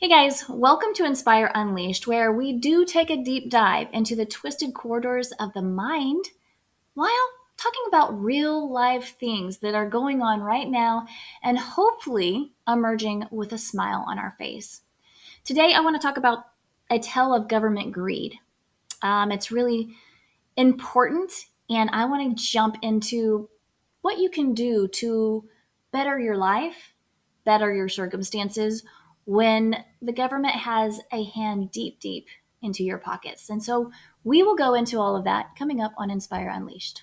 Hey guys, welcome to Inspire Unleashed, where we do take a deep dive into the twisted corridors of the mind while talking about real life things that are going on right now and hopefully emerging with a smile on our face. Today, I want to talk about a tale of government greed. It's really important, and I want to jump into what you can do to better your life, better your circumstances when the government has a hand deep, deep into your pockets. And so we will go into all of that coming up on Inspire Unleashed.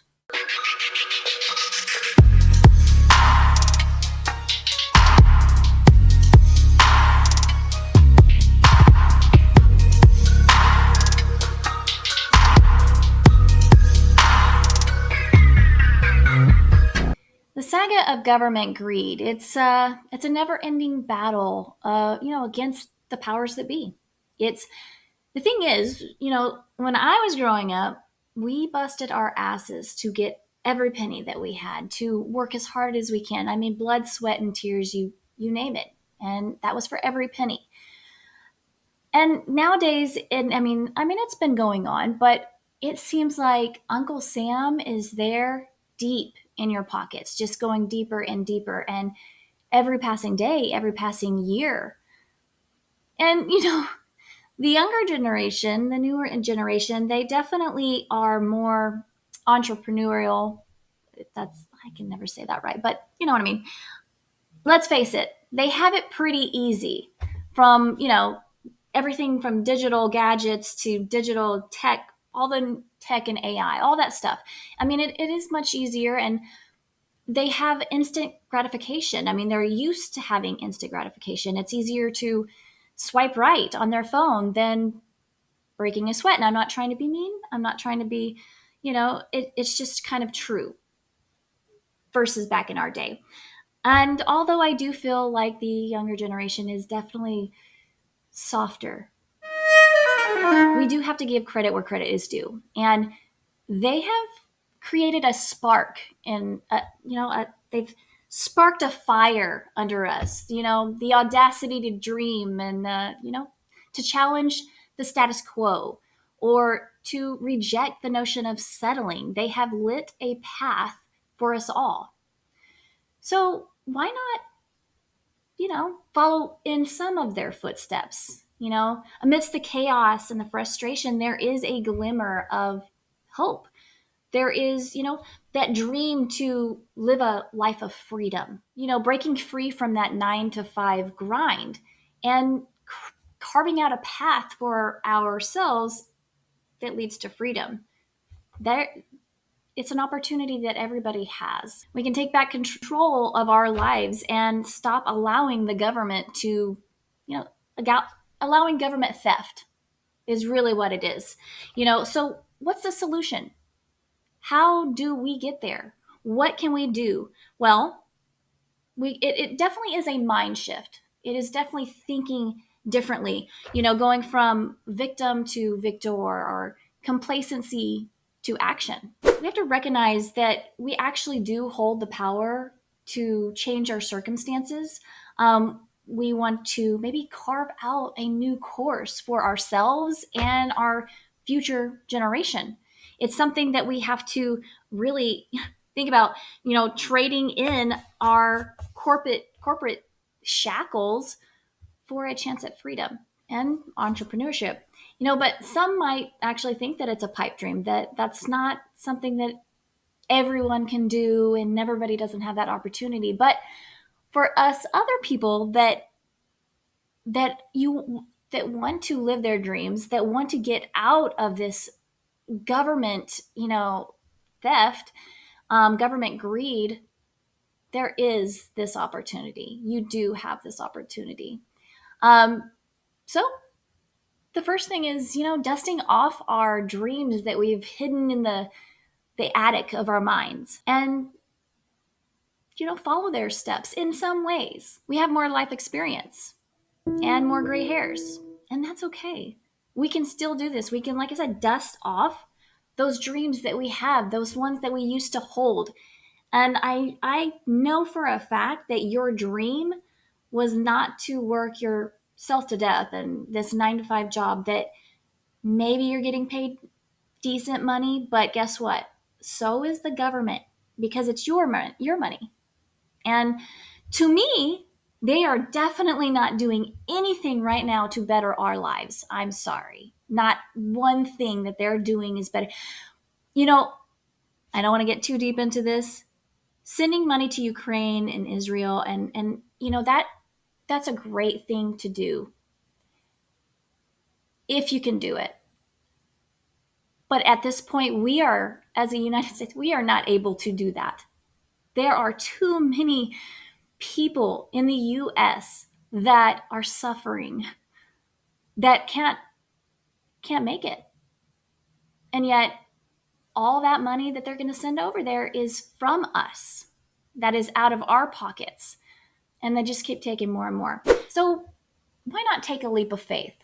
The saga of government greed. It's a never-ending battle, against the powers that be. It's The thing is, when I was growing up, we busted our asses to get every penny that we had, to work as hard as we can. I mean, blood, sweat, and tears, you name it. And that was for every penny. And nowadays, and I mean it's been going on, but it seems like Uncle Sam is there deep in your pockets, just going deeper and deeper. And every passing day, every passing year. And the younger generation, the newer generation, they definitely are more entrepreneurial. That's I can never say that right, but you know what I mean. Let's face it, they have it pretty easy from, everything from digital gadgets to digital tech, all the tech and AI, all that stuff. I mean, it is much easier and they have instant gratification. I mean, they're used to having instant gratification. It's easier to swipe right on their phone than breaking a sweat. And I'm not trying to be mean. I'm not trying to be, it's just kind of true versus back in our day. And although I do feel like the younger generation is definitely softer, we do have to give credit where credit is due. And they have created a spark and, they've sparked a fire under us, the audacity to dream and, to challenge the status quo or to reject the notion of settling. They have lit a path for us all. So why not, follow in some of their footsteps? Amidst the chaos and the frustration, there is a glimmer of hope. There is, that dream to live a life of freedom, breaking free from that 9 to 5 grind and carving out a path for ourselves that leads to freedom. There, it's an opportunity that everybody has. We can take back control of our lives and stop allowing the government to, you know, allowing government theft is really what it is. So what's the solution? How do we get there? What can we do? Well, it definitely is a mind shift. It is definitely thinking differently, going from victim to victor or complacency to action. We have to recognize that we actually do hold the power to change our circumstances. We want to maybe carve out a new course for ourselves and our future generation. It's something that we have to really think about, trading in our corporate shackles for a chance at freedom and entrepreneurship. But some might actually think that it's a pipe dream, that that's not something that everyone can do and everybody doesn't have that opportunity. But for us other people that want to live their dreams, that want to get out of this government, theft, government greed, there is this opportunity. You do have this opportunity. So the first thing is, dusting off our dreams that we've hidden in the attic of our minds and, follow their steps in some ways. We have more life experience and more gray hairs, and that's okay. We can still do this. We can, like I said, dust off those dreams that we have, those ones that we used to hold. And I know for a fact that your dream was not to work your yourself to death and this 9 to 5 job that maybe you're getting paid decent money, but guess what? So is the government because it's your money. And to me, they are definitely not doing anything right now to better our lives. I'm sorry. Not one thing that they're doing is better. You know, I don't want to get too deep into this. Sending money to Ukraine and Israel and that's a great thing to do if you can do it. But at this point, we are, as a United States, we are not able to do that. There are too many people in the US that are suffering that can't make it. And yet all that money that they're going to send over there is from us. That is out of our pockets. And they just keep taking more and more. So why not take a leap of faith?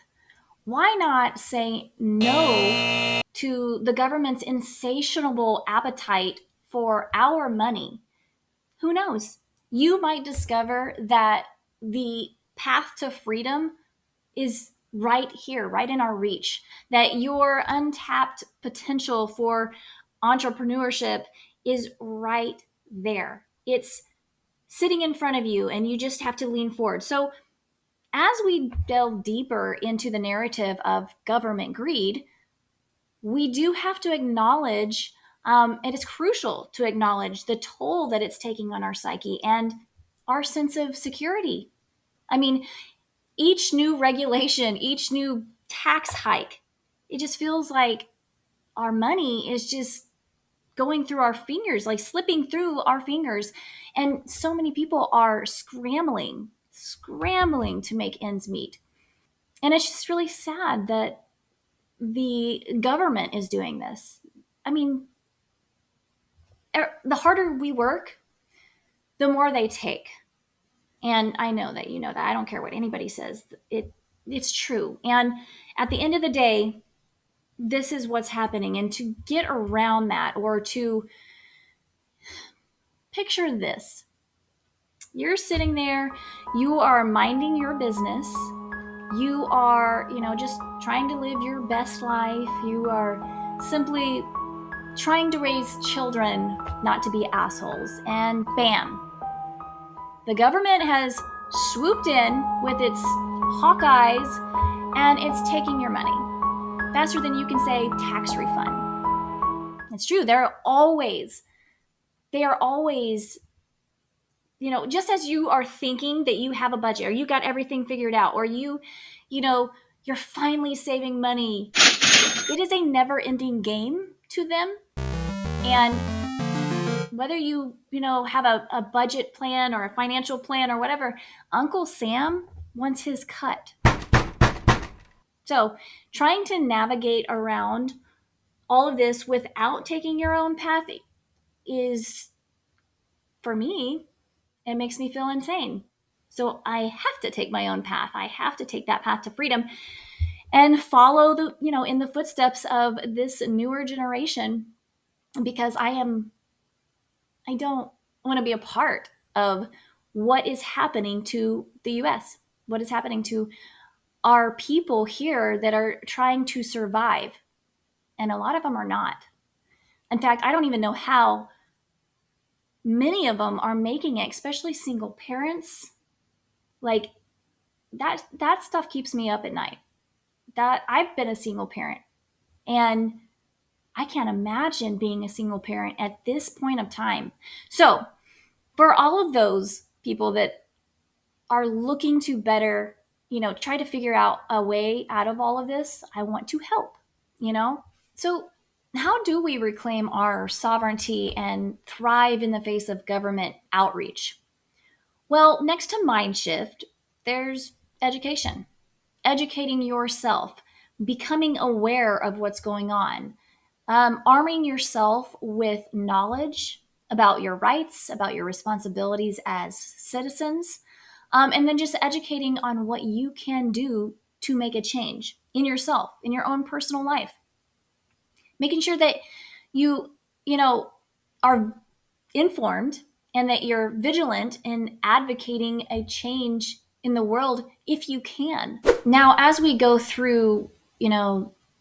Why not say no to the government's insatiable appetite for our money? Who knows? You might discover that the path to freedom is right here, right in our reach, that your untapped potential for entrepreneurship is right there. It's sitting in front of you, and you just have to lean forward. So, as we delve deeper into the narrative of government greed, we do have to acknowledge, it is crucial to acknowledge the toll that it's taking on our psyche and our sense of security. I mean, each new regulation, each new tax hike, it just feels like our money is just going through our fingers, like slipping through our fingers. And so many people are scrambling to make ends meet. And it's just really sad that the government is doing this. I mean, the harder we work, the more they take. And I know that you know that. I don't care what anybody says. It's true. And at the end of the day, this is what's happening. And to get around that, or to picture this, you're sitting there, you are minding your business, you are, just trying to live your best life, you are simply trying to raise children not to be assholes, and bam, the government has swooped in with its hawk eyes and it's taking your money faster than you can say tax refund. It's true. They are always, just as you are thinking that you have a budget or you got everything figured out, or you know, you're finally saving money, it is a never ending game to them. And whether you have a budget plan or a financial plan or whatever, Uncle Sam wants his cut. So trying to navigate around all of this without taking your own path is, for me, it makes me feel insane. So I have to take my own path. I have to take that path to freedom and follow in the footsteps of this newer generation, because I don't want to be a part of what is happening to the US, what is happening to our people here that are trying to survive. And a lot of them are not. In fact, I don't even know how many of them are making it, especially single parents. Like that stuff keeps me up at night. That I've been a single parent, and I can't imagine being a single parent at this point of time. So, for all of those people that are looking to better, try to figure out a way out of all of this, I want to help, you know? So, how do we reclaim our sovereignty and thrive in the face of government outreach? Well, next to mind shift, there's education, educating yourself, becoming aware of what's going on, arming yourself with knowledge about your rights, about your responsibilities as citizens, and then just educating on what you can do to make a change in yourself, in your own personal life. Making sure that you are informed and that you're vigilant in advocating a change in the world if you can. Now, as we go through,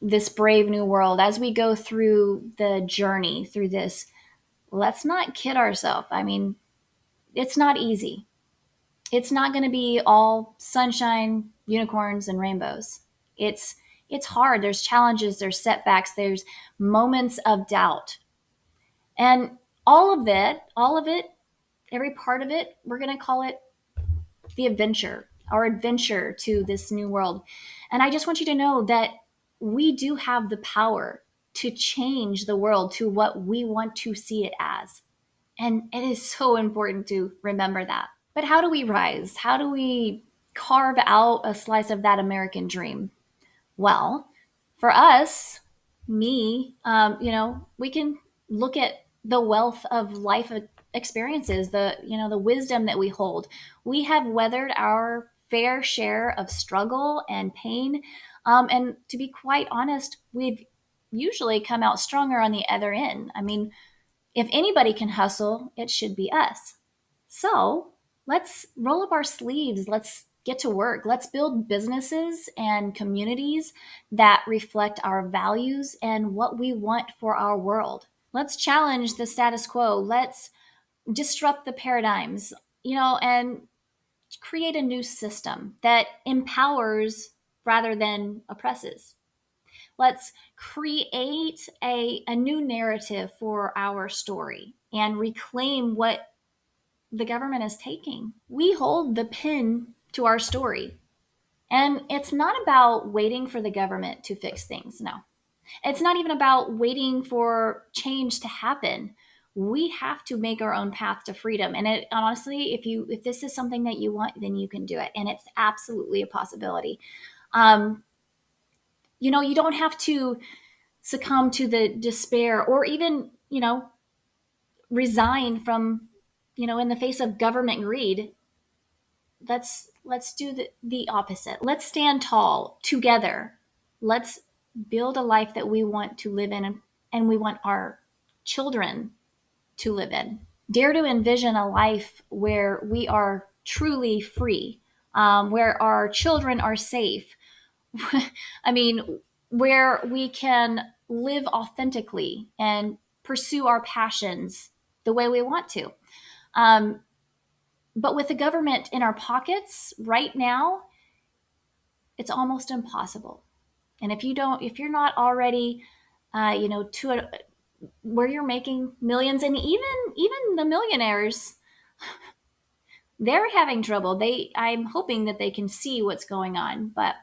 this brave new world, as we go through the journey through this, let's not kid ourselves. I mean, it's not easy. It's not going to be all sunshine, unicorns, and rainbows. It's it's hard. There's challenges, there's setbacks, there's moments of doubt. And all of it, every part of it, we're going to call it the adventure, our adventure to this new world. And I just want you to know that we do have the power to change the world to what we want to see it as. And it is so important to remember that. But how do we rise? How do we carve out a slice of that American dream? Well, for us, we can look at the wealth of life experiences, the wisdom that we hold. We have weathered our fair share of struggle and pain. And to be quite honest, we've usually come out stronger on the other end. I mean, if anybody can hustle, it should be us. So let's roll up our sleeves. Let's get to work. Let's build businesses and communities that reflect our values and what we want for our world. Let's challenge the status quo. Let's disrupt the paradigms, and create a new system that empowers rather than oppresses. Let's create a new narrative for our story and reclaim what the government is taking. We hold the pin to our story. And it's not about waiting for the government to fix things. No. It's not even about waiting for change to happen. We have to make our own path to freedom. And honestly, if this is something that you want, then you can do it. And it's absolutely a possibility. Um, you don't have to succumb to the despair or even, resign from, in the face of government greed. Let's do the opposite. Let's stand tall together. Let's build a life that we want to live in, and we want our children to live in. Dare to envision a life where we are truly free, where our children are safe. I mean, where we can live authentically and pursue our passions the way we want to. Um, but with the government in our pockets right now, it's almost impossible. And if you're not already, where you're making millions, and even the millionaires, they're having trouble. I'm hoping that they can see what's going on, but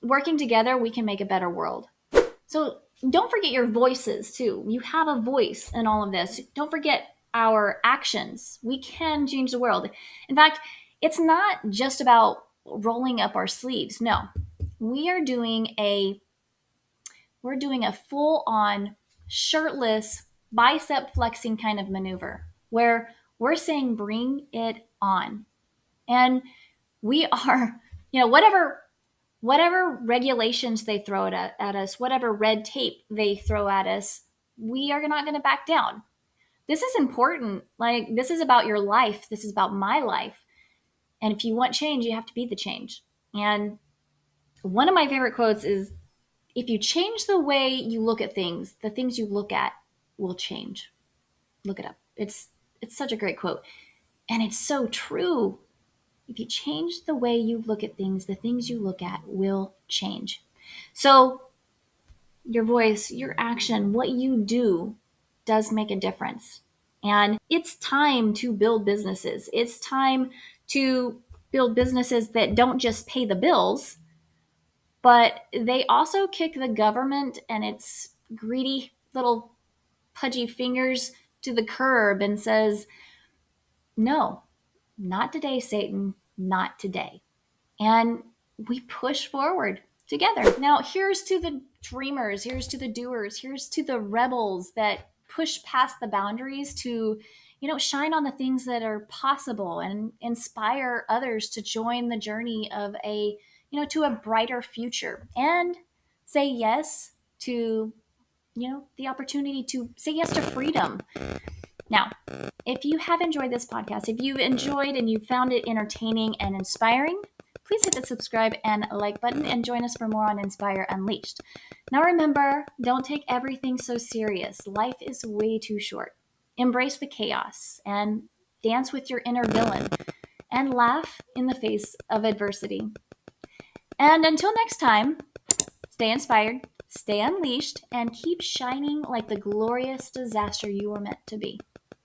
working together, we can make a better world. So don't forget your voices too. You have a voice in all of this. Don't forget our actions. We can change the world. In fact, it's not just about rolling up our sleeves. No, we are doing a full on shirtless bicep flexing kind of maneuver where we're saying bring it on. And we are, whatever regulations they throw at us, whatever red tape they throw at us, we are not going to back down. This is important. Like, this is about your life. This is about my life. And if you want change, you have to be the change. And one of my favorite quotes is, if you change the way you look at things, the things you look at will change. Look it up. It's such a great quote. And it's so true. If you change the way you look at things, the things you look at will change. So your voice, your action, what you do does make a difference. And it's time to build businesses. It's time to build businesses that don't just pay the bills, but they also kick the government and its greedy little pudgy fingers to the curb and says, no, not today, Satan, not today. And we push forward together. Now, here's to the dreamers, here's to the doers, here's to the rebels that push past the boundaries to, shine on the things that are possible and inspire others to join the journey of to a brighter future, and say yes to, the opportunity to say yes to freedom. Now, if you have enjoyed this podcast, if you've enjoyed and you found it entertaining and inspiring, please hit the subscribe and like button and join us for more on Inspire Unleashed. Now remember, don't take everything so serious. Life is way too short. Embrace the chaos and dance with your inner villain and laugh in the face of adversity. And until next time, stay inspired, stay unleashed, and keep shining like the glorious disaster you were meant to be.